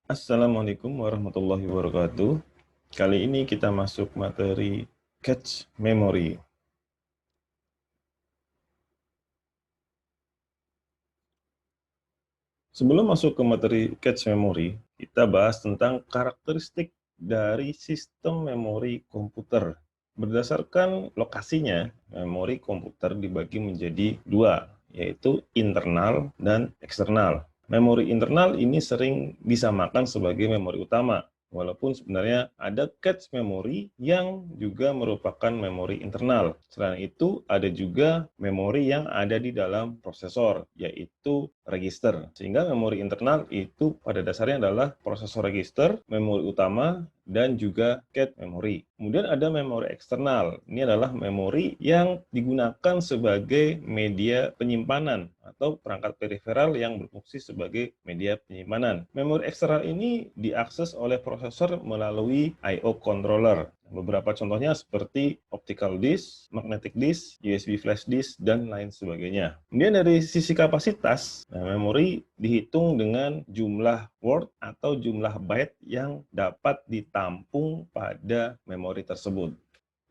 Assalamualaikum warahmatullahi wabarakatuh. Kali ini kita masuk materi cache memory. Sebelum masuk ke materi cache memory, kita bahas tentang karakteristik dari sistem memori komputer. Berdasarkan lokasinya, memori komputer dibagi menjadi dua, yaitu internal dan eksternal. Memori internal ini sering disamakan sebagai memori utama, walaupun sebenarnya ada cache memory yang juga merupakan memori internal. Selain itu, ada juga memori yang ada di dalam prosesor, yaitu register. Sehingga memori internal itu pada dasarnya adalah prosesor register, memori utama, dan juga cache memory. Kemudian ada memori eksternal. Ini adalah memori yang digunakan sebagai media penyimpanan atau perangkat periferal yang berfungsi sebagai media penyimpanan. Memori eksternal ini diakses oleh prosesor melalui I/O controller. Beberapa contohnya seperti optical disk, magnetic disk, USB flash disk, dan lain sebagainya. Kemudian dari sisi kapasitas, memori dihitung dengan jumlah word atau jumlah byte yang dapat ditampung pada memori tersebut.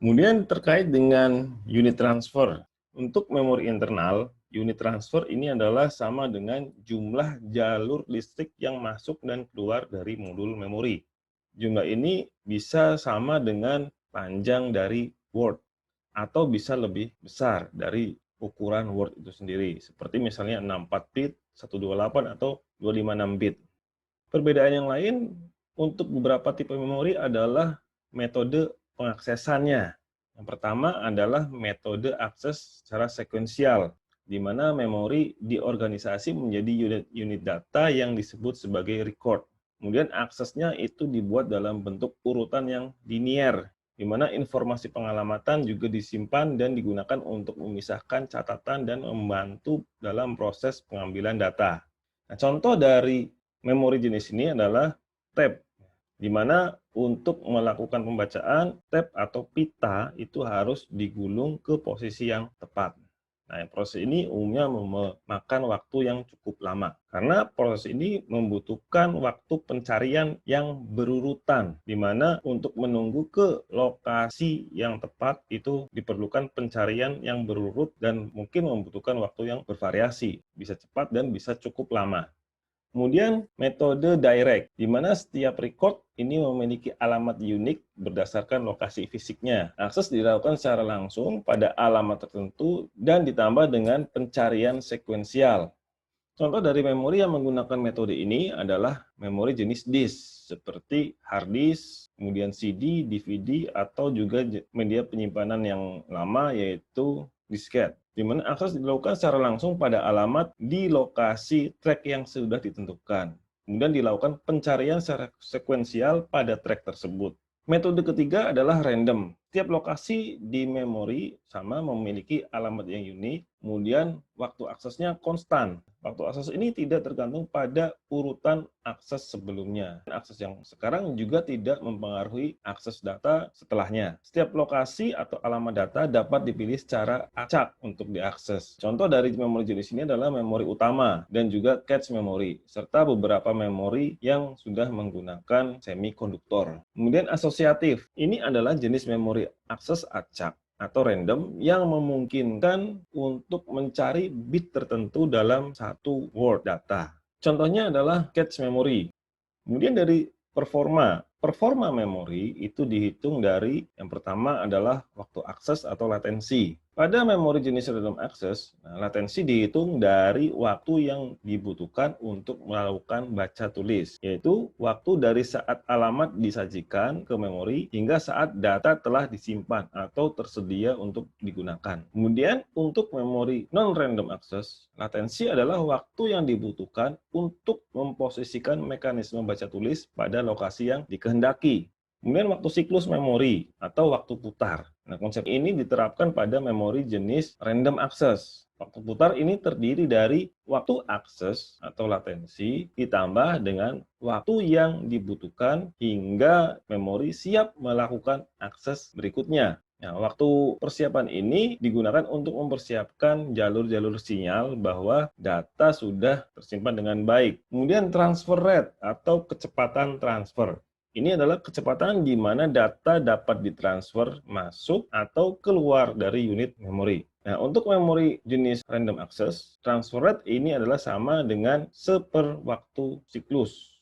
Kemudian terkait dengan unit transfer. Untuk memori internal, unit transfer ini adalah sama dengan jumlah jalur listrik yang masuk dan keluar dari modul memori. Jumlah ini bisa sama dengan panjang dari Word atau bisa lebih besar dari ukuran Word itu sendiri. Seperti misalnya 64 bit, 128 atau 256 bit. Perbedaan yang lain untuk beberapa tipe memori adalah metode pengaksesannya. Yang pertama adalah metode akses secara sekuensial, di mana memori diorganisasi menjadi unit data yang disebut sebagai record. Kemudian aksesnya itu dibuat dalam bentuk urutan yang linear, di mana informasi pengalamatan juga disimpan dan digunakan untuk memisahkan catatan dan membantu dalam proses pengambilan data. Nah, contoh dari memori jenis ini adalah tab, di mana untuk melakukan pembacaan tab atau pita itu harus digulung ke posisi yang tepat. Nah, proses ini umumnya memakan waktu yang cukup lama, karena proses ini membutuhkan waktu pencarian yang berurutan, di mana untuk menunggu ke lokasi yang tepat itu diperlukan pencarian yang berurut dan mungkin membutuhkan waktu yang bervariasi, bisa cepat dan bisa cukup lama. Kemudian metode direct, di mana setiap record ini memiliki alamat unik berdasarkan lokasi fisiknya. Akses dilakukan secara langsung pada alamat tertentu dan ditambah dengan pencarian sekuensial. Contoh dari memori yang menggunakan metode ini adalah memori jenis disk, seperti hard disk, kemudian CD, DVD, atau juga media penyimpanan yang lama yaitu disket, di mana akses dilakukan secara langsung pada alamat di lokasi track yang sudah ditentukan. Kemudian dilakukan pencarian secara sekuensial pada track tersebut. Metode ketiga adalah random. Setiap lokasi di memori sama memiliki alamat yang unik, kemudian waktu aksesnya konstan. Waktu akses ini tidak tergantung pada urutan akses sebelumnya. Akses yang sekarang juga tidak mempengaruhi akses data setelahnya. Setiap lokasi atau alamat data dapat dipilih secara acak untuk diakses. Contoh dari memori jenis ini adalah memori utama dan juga cache memory, serta beberapa memori yang sudah menggunakan semikonduktor. Kemudian asosiatif, ini adalah jenis memori akses acak atau random yang memungkinkan untuk mencari bit tertentu dalam satu word data. Contohnya adalah cache memory. Kemudian dari performa. Performa memori itu dihitung dari yang pertama adalah waktu akses atau latensi. Pada memori jenis random access, latensi dihitung dari waktu yang dibutuhkan untuk melakukan baca tulis, yaitu waktu dari saat alamat disajikan ke memori hingga saat data telah disimpan atau tersedia untuk digunakan. Kemudian untuk memori non-random access, latensi adalah waktu yang dibutuhkan untuk memposisikan mekanisme baca tulis pada lokasi yang dikehendaki. Kemudian waktu siklus memori atau waktu putar. Nah, konsep ini diterapkan pada memori jenis random access. Waktu putar ini terdiri dari waktu akses atau latensi ditambah dengan waktu yang dibutuhkan hingga memori siap melakukan akses berikutnya. Nah, waktu persiapan ini digunakan untuk mempersiapkan jalur-jalur sinyal bahwa data sudah tersimpan dengan baik. Kemudian transfer rate atau kecepatan transfer. Ini adalah kecepatan di mana data dapat ditransfer masuk atau keluar dari unit memori. Nah, untuk memori jenis random access, transfer rate ini adalah sama dengan seperwaktu siklus.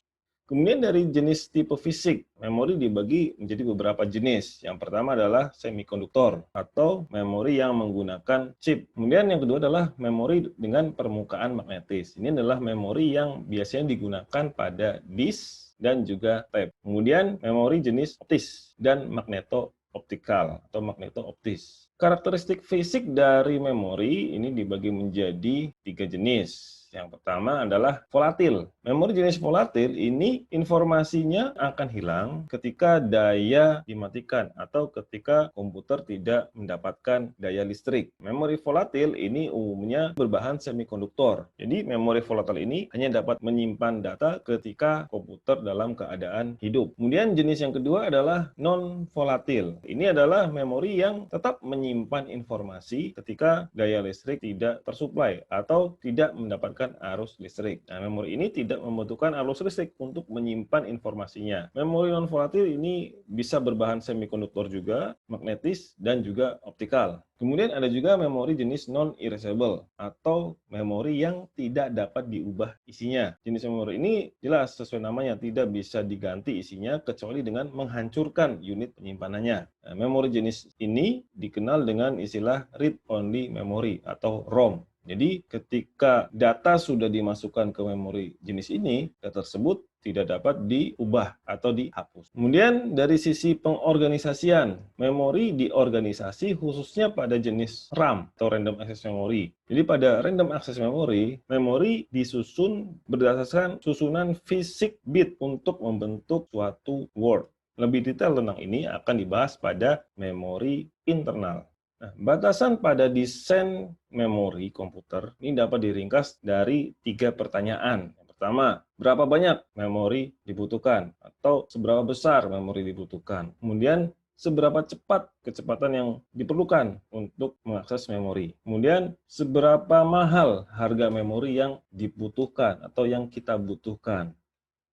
Kemudian dari jenis tipe fisik, memori dibagi menjadi beberapa jenis. Yang pertama adalah semikonduktor atau memori yang menggunakan chip. Kemudian yang kedua adalah memori dengan permukaan magnetis. Ini adalah memori yang biasanya digunakan pada disk dan juga tape. Kemudian memori jenis optis dan magneto-optikal atau magneto-optis. Karakteristik fisik dari memori ini dibagi menjadi 3 jenis. Yang pertama adalah volatil. Memori jenis volatil ini informasinya akan hilang ketika daya dimatikan atau ketika komputer tidak mendapatkan daya listrik. Memori volatil ini umumnya berbahan semikonduktor. Jadi memori volatil ini hanya dapat menyimpan data ketika komputer dalam keadaan hidup. Kemudian jenis yang kedua adalah non-volatil. Ini adalah memori yang tetap menyimpan informasi ketika daya listrik tidak tersuplai atau tidak mendapatkan arus listrik. Nah, memori ini tidak membutuhkan arus listrik untuk menyimpan informasinya. Memori non-volatil ini bisa berbahan semikonduktor juga, magnetis, dan juga optikal. Kemudian ada juga memori jenis non-erasable atau memori yang tidak dapat diubah isinya. Jenis memori ini jelas sesuai namanya tidak bisa diganti isinya kecuali dengan menghancurkan unit penyimpanannya. Nah, memori jenis ini dikenal dengan istilah read-only memory atau ROM. Jadi ketika data sudah dimasukkan ke memori jenis ini, data tersebut tidak dapat diubah atau dihapus. Kemudian dari sisi pengorganisasian, memori diorganisasi khususnya pada jenis RAM atau Random Access Memory. Jadi pada Random Access Memory, memori disusun berdasarkan susunan fisik bit untuk membentuk suatu word. Lebih detail tentang ini akan dibahas pada memori internal. Nah, batasan pada desain memori komputer ini dapat diringkas dari 3 pertanyaan. Yang pertama, berapa banyak memori dibutuhkan atau seberapa besar memori dibutuhkan. Kemudian, seberapa cepat kecepatan yang diperlukan untuk mengakses memori. Kemudian, seberapa mahal harga memori yang dibutuhkan atau yang kita butuhkan.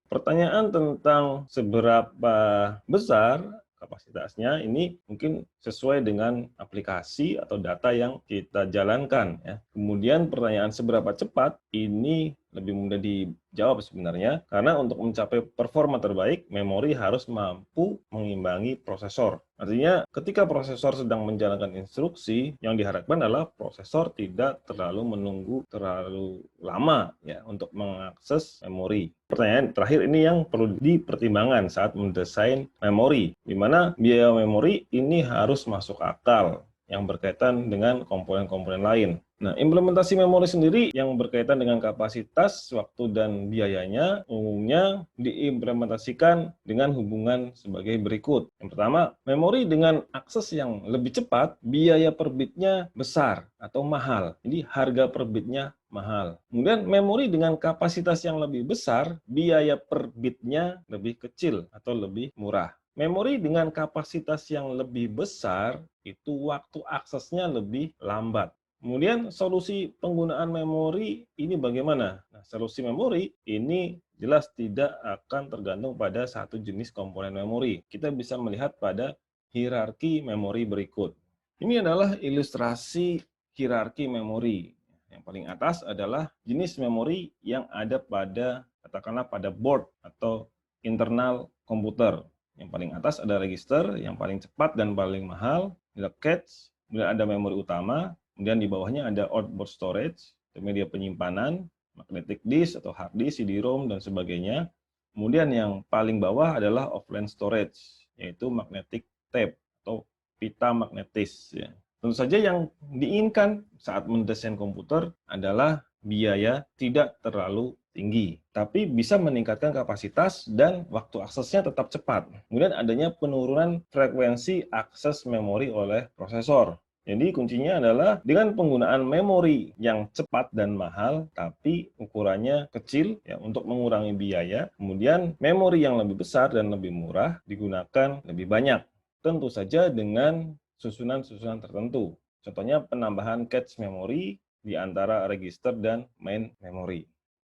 Pertanyaan tentang seberapa besar kapasitasnya ini mungkin sesuai dengan aplikasi atau data yang kita jalankan ya. Kemudian pertanyaan seberapa cepat ini lebih mudah dijawab sebenarnya karena untuk mencapai performa terbaik memori harus mampu mengimbangi prosesor. Artinya ketika prosesor sedang menjalankan instruksi yang diharapkan adalah prosesor tidak terlalu menunggu terlalu lama ya untuk mengakses memori. Pertanyaan terakhir ini yang perlu dipertimbangkan saat mendesain memori, di mana biaya memori ini harus masuk akal yang berkaitan dengan komponen-komponen lain. Nah, implementasi memori sendiri yang berkaitan dengan kapasitas, waktu, dan biayanya umumnya diimplementasikan dengan hubungan sebagai berikut. Yang pertama, memori dengan akses yang lebih cepat, biaya per bitnya besar atau mahal. Jadi harga per bitnya mahal. Kemudian memori dengan kapasitas yang lebih besar, biaya per bitnya lebih kecil atau lebih murah. Memori dengan kapasitas yang lebih besar, itu waktu aksesnya lebih lambat. Kemudian solusi penggunaan memori ini bagaimana? Nah, solusi memori ini jelas tidak akan tergantung pada satu jenis komponen memori. Kita bisa melihat pada hierarki memori berikut. Ini adalah ilustrasi hierarki memori. Yang paling atas adalah jenis memori yang ada pada, katakanlah pada board atau internal komputer. Yang paling atas ada register, yang paling cepat dan paling mahal, ada cache, kemudian ada memori utama, kemudian di bawahnya ada outboard storage, media penyimpanan, magnetic disk atau hard disk, CD-ROM, dan sebagainya. Kemudian yang paling bawah adalah offline storage, yaitu magnetic tape atau pita magnetis. Ya. Tentu saja yang diinginkan saat mendesain komputer adalah biaya tidak terlalu tinggi, tapi bisa meningkatkan kapasitas dan waktu aksesnya tetap cepat. Kemudian adanya penurunan frekuensi akses memori oleh prosesor. Jadi kuncinya adalah dengan penggunaan memori yang cepat dan mahal, tapi ukurannya kecil ya untuk mengurangi biaya. Kemudian memori yang lebih besar dan lebih murah digunakan lebih banyak. Tentu saja dengan susunan-susunan tertentu. Contohnya penambahan cache memori di antara register dan main memory.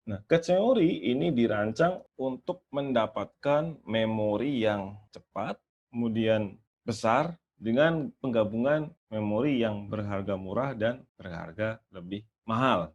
Nah, cache memory ini dirancang untuk mendapatkan memori yang cepat, kemudian besar, dengan penggabungan memori yang berharga murah dan berharga lebih mahal.